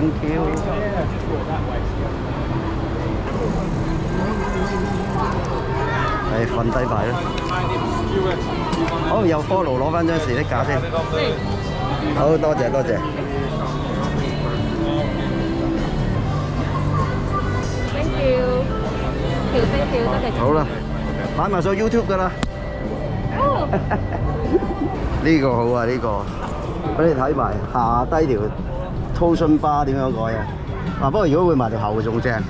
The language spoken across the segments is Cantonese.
Thank you。係瞓低排啦。好，有 follow 攞翻張士的架先。好多謝多謝。Thank you。Thank you，多謝。好啦，擺埋上 YouTube 㗎啦。哦。呢個好啊，呢個俾你睇埋下低條 torsion bar 點樣改啊！不過如果會埋條喉仲正，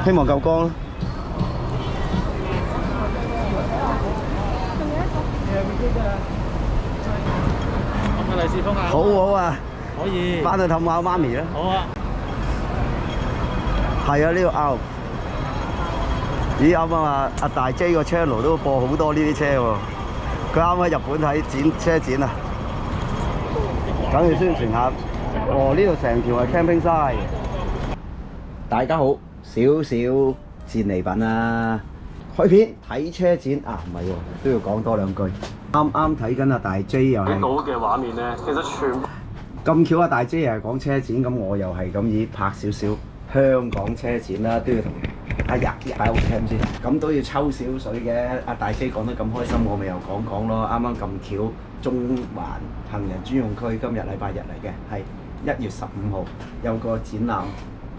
希望夠光咯。利是封啊！好好啊，可以。翻去氹下媽咪啦。好啊。係啊，呢個啱。咦，啱啱阿大 J 個 channel 都播好多呢啲車喎。佢啱喺日本睇車展啊，梗要宣傳下。哦，呢度成條係 camping site。大家好，少少戰利品啊！開片睇車展啊，唔係喎，都要講多兩句。啱啱睇緊阿大 J 又係睇到嘅畫面咧，其實全部咁巧啊！大 J 又係講車展，咁我又係咁以拍少少香港車展啦，都要同阿日擺好 cam 先，咁都要抽少水嘅。阿大 J 講得咁開心，我咪又講講咯。啱啱咁巧，中環行人專用區今日禮拜日嚟嘅，係1月15號有個展覽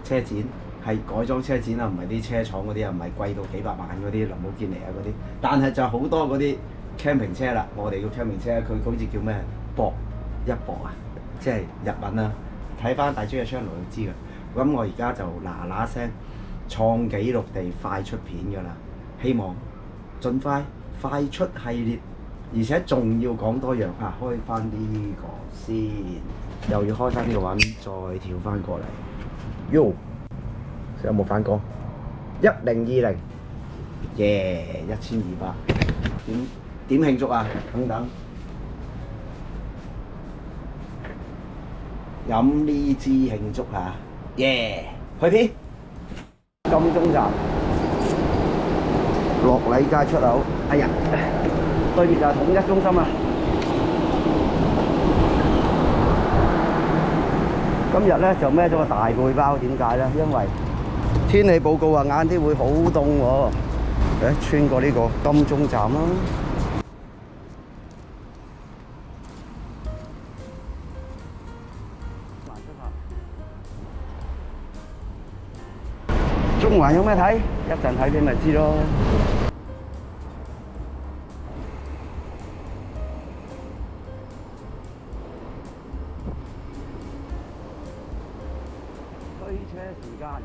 車展，係改裝車展啊，唔係啲車廠嗰啲啊，唔係貴到幾百萬嗰啲林寶堅尼啊嗰啲，但係就好多嗰啲 camping 車啦，我哋叫 camping 車，佢好似叫咩博一博啊，即係日文啊。睇翻大 J 嘅 channel 就知㗎。咁我而家就嗱聲創紀錄地快出片㗎啦，希望盡快出系列，而且仲要講多樣啊！開翻呢個先，又要開翻呢個畫面，再跳翻過嚟。喲，有冇反光？1020，耶，1200，點慶祝啊？等等，飲呢支慶祝啊！耶，去片。金鐘站樂禮街出口，哎呀，對面就係統一中心啊！今日咧就孭咗個大背包，點解咧？因為天氣報告話晏啲會好凍喎。穿過呢個金鐘站啦。中環有咩睇？一陣睇片咪知咯。推車時間。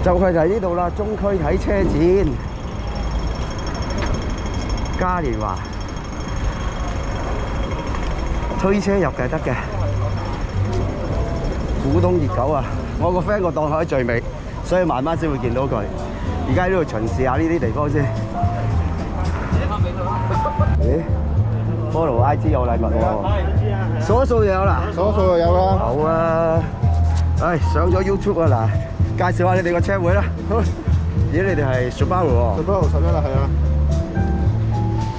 就係嚟呢度啦，中區睇車展。嘉年華推車入嘅得嘅，股東熱狗啊！我個 friend 個檔口喺最尾，所以慢慢先會見到佢。而家喺呢度巡視下呢啲地方先。咦 ？follow IG 有禮物喎，數一數就有啦，數一數就有啦。好啊！唉，上咗 YouTube 啊嗱，介紹下你哋個車會啦。咦？你哋係 Subaru 喎Subaru 11啦，係啊。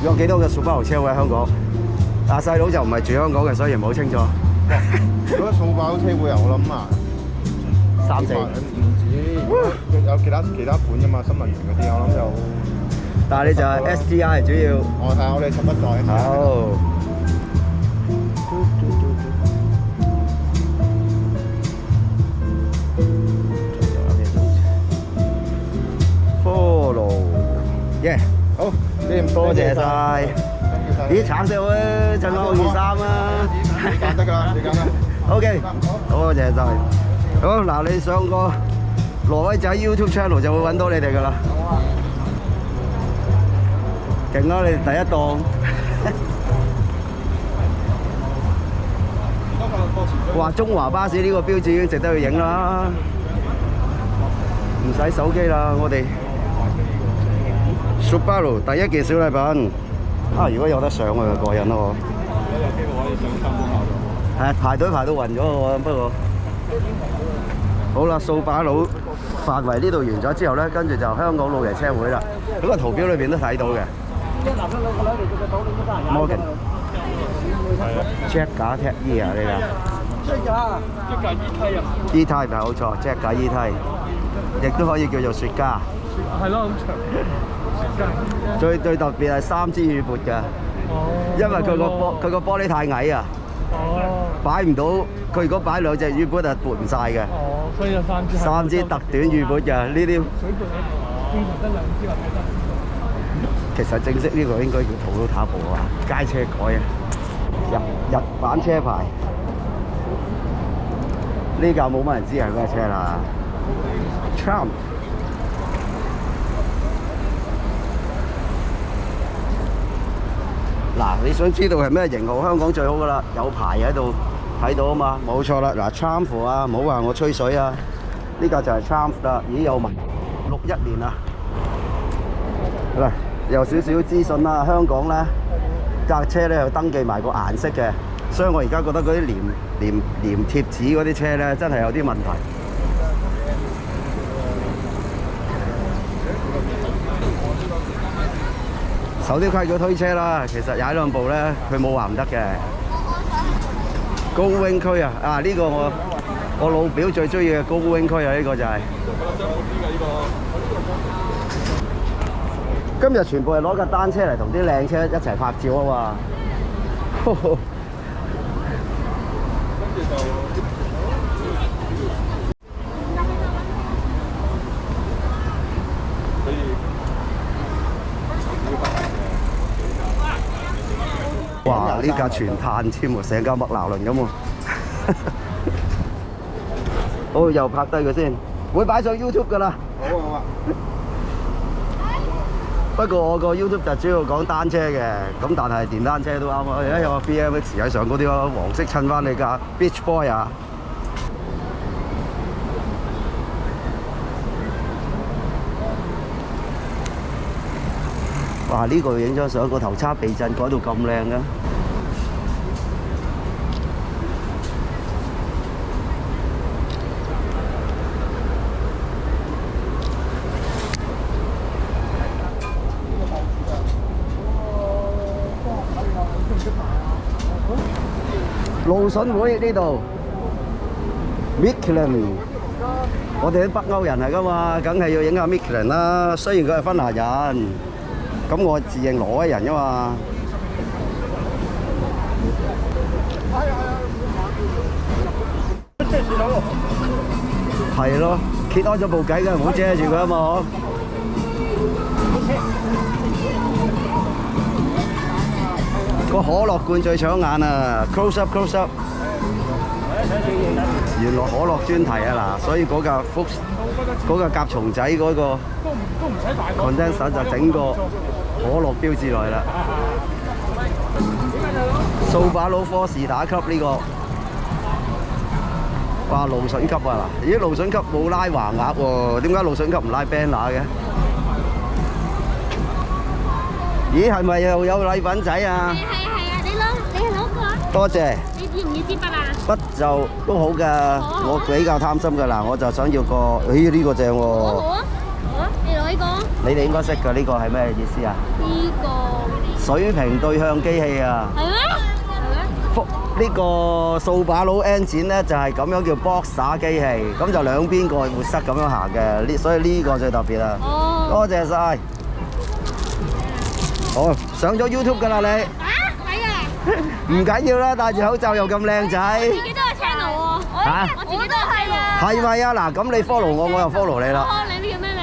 有幾多個 Subaru 車會喺香港？阿細佬就唔係住香港嘅，所以唔好清楚。嗰個Subaru車會啊，我諗啊，3、4唔止，有其他款㗎嘛，新能源嗰啲，我諗有。但係你就係 STI 主要。我睇下我哋11代。好。Follow， 耶！好，多謝晒。咦，橙色會襯翻我件衫啊！你揀得㗎啦，你揀啦。OK， 多謝晒。好嗱，你上個挪威仔 YouTube channel 就會揾到你哋㗎啦。勁啦！你哋第一檔。哇！中華巴士呢個標誌已經值得去影啦。唔使手機啦，我哋 Subaru 第一件小禮品啊！如果有得上啊，過癮咯！有機會可以上金鐘口度。係排隊排到暈咗喎，不過好啦，掃把佬範圍呢度完咗之後咧，跟住就香港老爺車會啦。喺個圖標裏邊都睇到嘅。Morgan Jack 架 Tech E 啊，呢個 E-Type 係冇錯 ，Jack 架 E-Type， 亦都可以叫做雪茄。係咯，咁長。最特別係3支雨撥嘅，因為佢個玻璃太矮啊，擺唔到。佢如果擺2隻雨撥就撥唔晒嘅。哦，所以有3支。3支特短雨撥嘅呢啲。水撥通常得2支或者得。其實正式呢個應該叫Toyota部啊，街車改啊，日版車牌。呢架冇乜人知係咩車啦 ，Trump。嗱，你想知道係咩型號？香港最好噶啦，有牌喺度睇到啊嘛，冇錯啦。嗱，Trump啊，唔好話我吹水啊，呢架就係 Trump 啦，已經有文61年啦。嗱，有少少資訊啦，香港咧架車咧有登記埋個顏色嘅，所以我而家覺得嗰啲黏貼紙嗰啲車咧真係有啲問題。守啲規矩推車啦，其實踩2步咧，佢冇話唔得嘅。高 wing 區啊，呢個我老表最中意嘅高 wing 區啊，呢個就係。今日全部係攞架單車嚟同啲靚車一齊拍照啊嘛。哇！呢架全碳添喎，成架麥拿倫咁喎。好，又拍低佢先，會擺上 YouTube 噶啦。好啊好啊。不過我個 YouTube 就主要講單車嘅，咁但係電單車都啱啊。而家有個 BMX 喺上嗰啲咯，黃色襯翻你架 Beach Boy 啊。哇！呢個影張相，個頭叉避震改到咁靚嘅。路筍會呢度 Michelin， 我哋啲北歐人嚟噶嘛，梗係要影下 Michelin 啦。雖然佢係芬蘭人，咁我自認挪威人噶嘛。係咯，揭開咗部計梗係唔好遮住佢啊嘛。個可樂罐最搶眼啊 ！Close up close up， 原來可樂專題啊嗱，所以嗰架甲蟲仔嗰個 condenser 就整個可樂標誌來啦。掃把佬科士打級呢個，哇蘆筍級啊嗱！咦蘆筍級冇拉橫額喎，點解蘆筍級唔拉 banner 嘅？咦係咪又有禮品仔啊？係啊，你係攞個啊？多謝。你要唔要支筆啊？筆就都好㗎，我比較貪心㗎嗱，我就想要個，咦呢個正喎。好啊，你攞呢個。你哋應該識㗎，呢個係咩意思啊？呢個水平對向機器啊。係咩？呢個掃把佬 N 展咧就係咁樣叫 boxer 機器，咁就兩邊個活塞咁樣行嘅，所以呢個最特別啊。哦。多謝晒。好，上咗 YouTube 㗎啦你。啊？係啊。唔緊要啦，戴住口罩又咁靚仔。自己都有 channel 喎。嚇？我自己都係啊。係咪啊？嗱，咁你 follow 我，我又 follow 你啦。哦，你叫咩名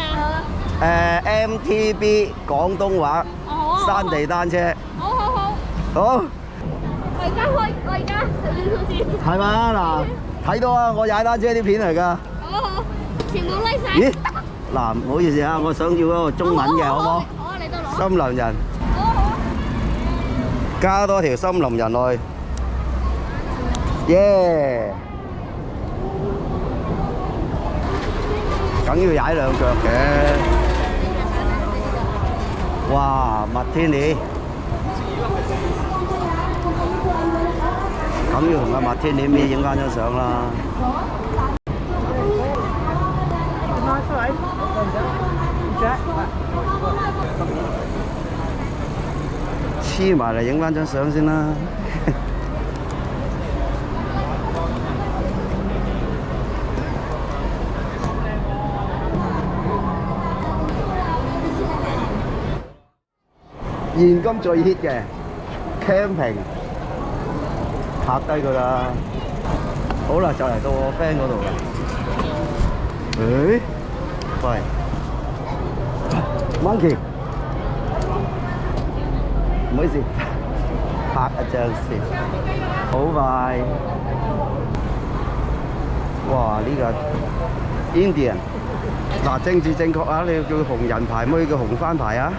？MTB 廣東話山地單車。好好好。好。我而家先。係嘛嗱，睇到啊，我踩單車啲片嚟㗎。好，全部拉晒。咦？嗱，唔好意思啊，我想要嗰個中文嘅，好唔好？好，你都攞。森林人。好好。加多條森林人落去。耶！梗要踩兩腳嘅。哇！麥天尼。咁要同阿麥天尼咩影翻張相啦。黐埋嚟影翻張相先啦。現今最 hit 嘅 camping， 拍低佢啦。好啦，就嚟到我 friend 嗰度啦。誒，喂 ，monkey， 唔好意思，拍一張先，好快。哇！呢個 Indian， 嗱政治正確啊！你要叫紅人牌，唔可以叫紅番牌啊！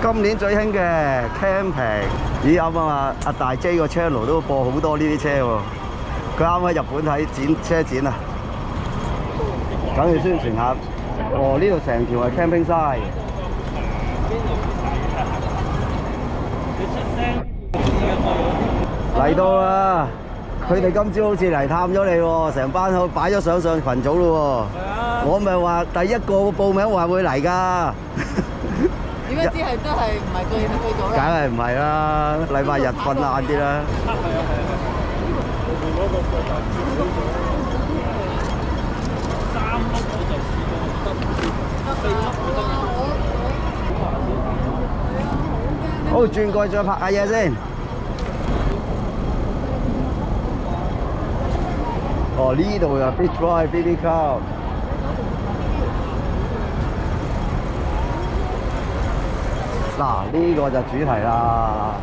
今年最興嘅 camping， 咦啱啊！阿大 J 個 channel 都播好多呢啲車喎，佢啱喺日本睇車展啊，梗係宣傳下。哦，呢度成條係 camping site。嚟到啦！佢哋今朝好似嚟探咗你喎，成班好擺咗相上群組咯喎。我咪話第一個報名話會嚟㗎。點解知係都係唔係最早梗係唔係啦，禮拜日瞓晏啲啦。好，轉過去再拍下嘢先。哦，呢度有 Beach Boy BB Club。嗱，呢個就主題啦，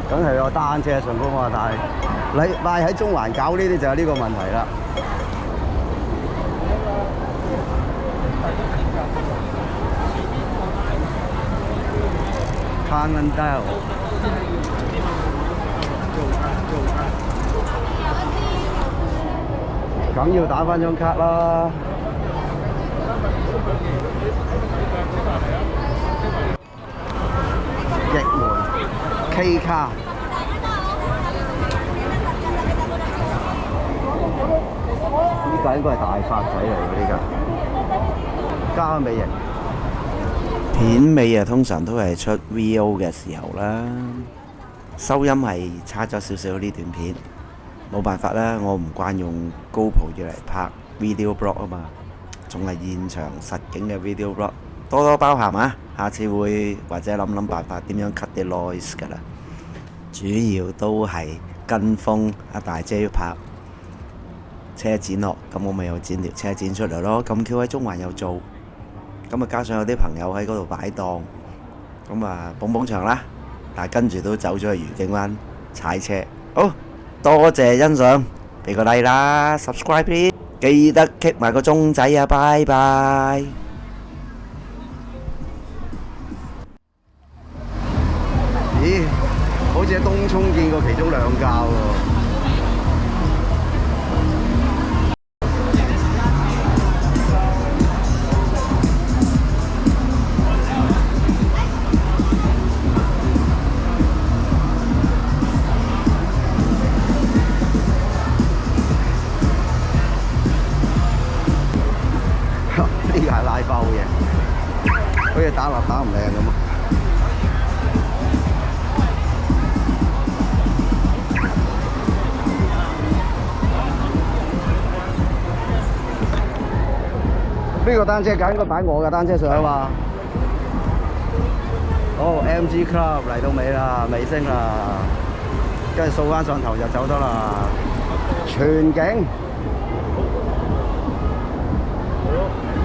梗係有單車上高嘛，但係禮拜喺中環搞呢啲就有呢個問題啦。Cannondale， 梗要打返張卡啦。翼門 K 卡，呢架應該係大發仔嚟嘅呢架，加尾型。片尾啊，通常都係出 VO 嘅時候啦，收音係差咗少少呢段片，冇辦法啦，我唔慣用 GoPro 嚟拍 video blog 啊嘛，仲係現場實景嘅 video blog， 多多包涵啊！下次會或者諗辦法點樣 cut 啲 noise 㗎啦，主要都係跟風阿大姐拍車展咯，咁我咪又剪條車展出嚟咯。咁 Q 喺中環有做，咁啊加上有啲朋友喺嗰度擺檔，咁啊捧場啦。但係跟住都走咗去愉景灣踩車。好，多謝欣賞，俾個 like 啦 ，subscribe please， 記得 click 埋個鐘仔啊，拜拜。咦，好似喺東涌見過其中兩架喎。呢個係拉包嘅，好似打落打唔靚咁啊！呢個單車架應該擺我嘅單車上啊嘛。好 ，MG Club 嚟到尾啦，尾聲啦，跟住掃翻上頭就走得啦。全景，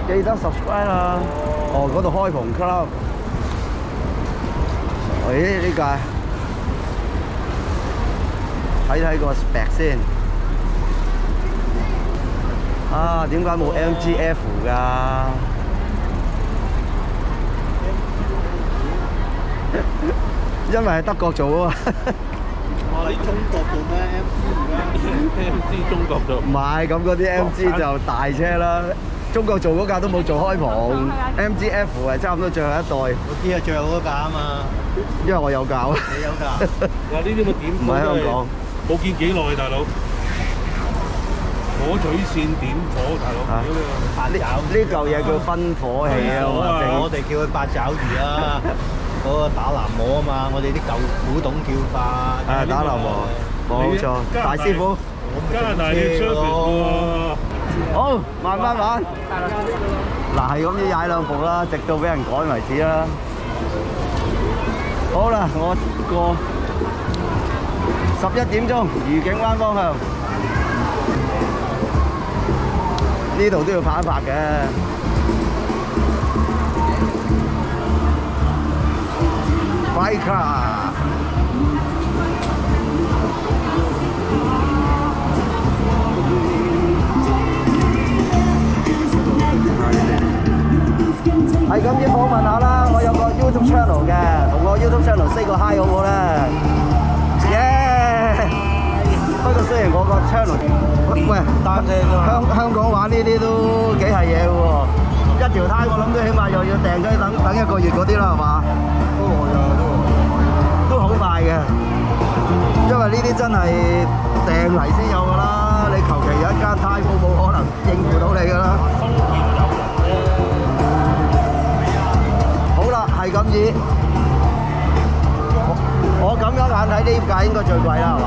記得 subscribe 啦。哦，嗰度開篷 club。咦？呢架睇個 spec 先。啊，點解冇 MGF 㗎？因為係德國做啊嘛。哇！你中國做咩 MG 而家？ MG 中國做。唔係，咁嗰啲 MG 就大車啦中國做嗰架都冇做開篷，MGF 係差唔多最後一代，嗰啲係最後嗰架啊嘛，因為我有教。你有架？嗱，呢啲咪點唔喺香港，冇見幾耐，大佬。火嘴線點火，大佬。啊呢嚿嘢叫分火器啊嘛，我哋叫佢八爪魚啊，嗰個打南模啊嘛，我哋啲舊古董叫法。係打流磨，冇錯，大師傅。加拿大嘅 service 喎。好，慢慢玩。嗱，係咁要踩兩步啦，直到俾人趕為止啦。好啦，我過11點鐘，愉景灣方向。呢度都要拍一拍嘅。Biker。係咁先訪問下啦，我有個 YouTube channel 嘅，同我 YouTube channel say 個 hi 好唔好咧？耶！不過雖然我個 channel， 喂，香港玩呢啲都幾係嘢嘅喎，一條呔我諗都起碼又要訂雞等1個月嗰啲啦，係嘛？都好快嘅，因為呢啲真係訂嚟先有㗎啦，你求其有一間呔鋪冇可能應付到你㗎啦。係咁意，我咁樣眼睇呢架應該最貴啦，係嘛？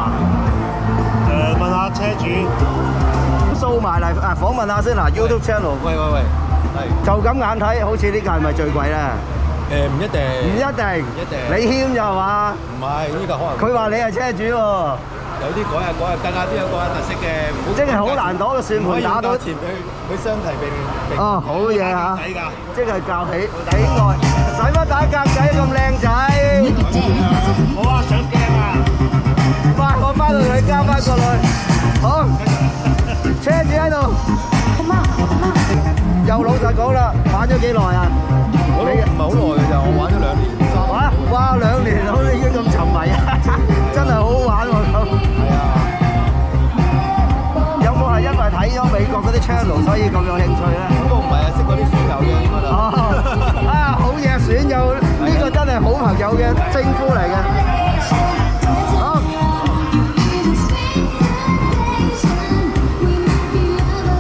問下車主，掃埋嚟訪問下先嗱 ，YouTube channel。喂，係。就咁眼睇，好似呢架係咪最貴咧？唔一定。唔一定。你謙咋係嘛？唔係，呢個可能。佢話你係車主喎。有啲改下，架架都有個特色嘅，即係好難攞個算盤打到。前佢相提並。哦，好嘢嚇！抵㗎。即係較起外，使乜打格仔咁靚仔？我啊上鏡啊！快，我翻到去交翻過去。好，車主喺度。又老實講啦，玩咗幾耐啊？我唔係好耐嘅咋，我玩咗2年3。哇！2年好似已經咁沉迷啊！真係好好玩喎咁。係啊。有冇係因為睇咗美國嗰啲 channel 所以咁有興趣咧？都唔係啊，識嗰啲損友嘅應該就。啊，好嘢！損友呢個真係好朋友嘅稱呼嚟嘅。好。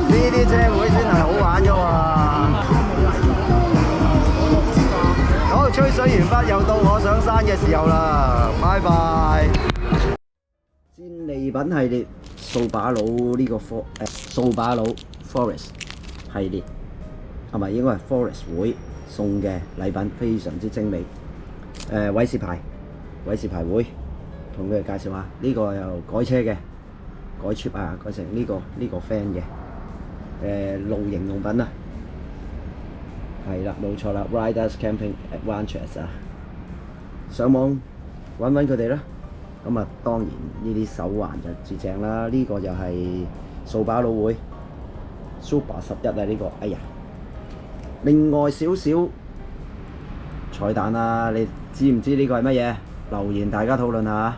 呢啲車會先係好玩㗎喎。好，吹水完畢，又到我上山嘅時候啦，拜拜。戰利品系列掃把佬呢個掃把佬 Forest 系列，係咪應該係 Forest 會送嘅禮品，非常之精美。偉士牌會同佢哋介紹下，呢個又改車嘅，改 trip 啊，改成呢個 fan 嘅。露營用品啊，係啦，冇錯啦 ，Riders Camping Adventures 啊，上網揾佢哋啦。咁啊，當然呢啲手環就最正啦，呢個就係掃把佬會 Super 11啊，呢個，哎呀，另外少少彩蛋啊，你知唔知呢個係乜嘢？留言大家討論下。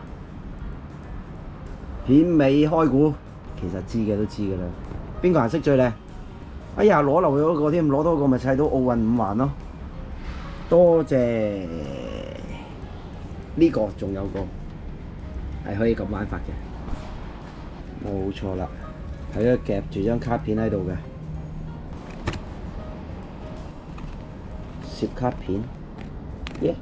片尾開估，其實知嘅都知㗎啦。邊個顏色最靚？哎呀，攞漏咗嗰個添，攞多個咪砌到奧運5環咯。多謝呢個，仲有個係可以咁玩法嘅，冇錯啦。係咧夾住張卡片喺度嘅，攝卡片，耶、yeah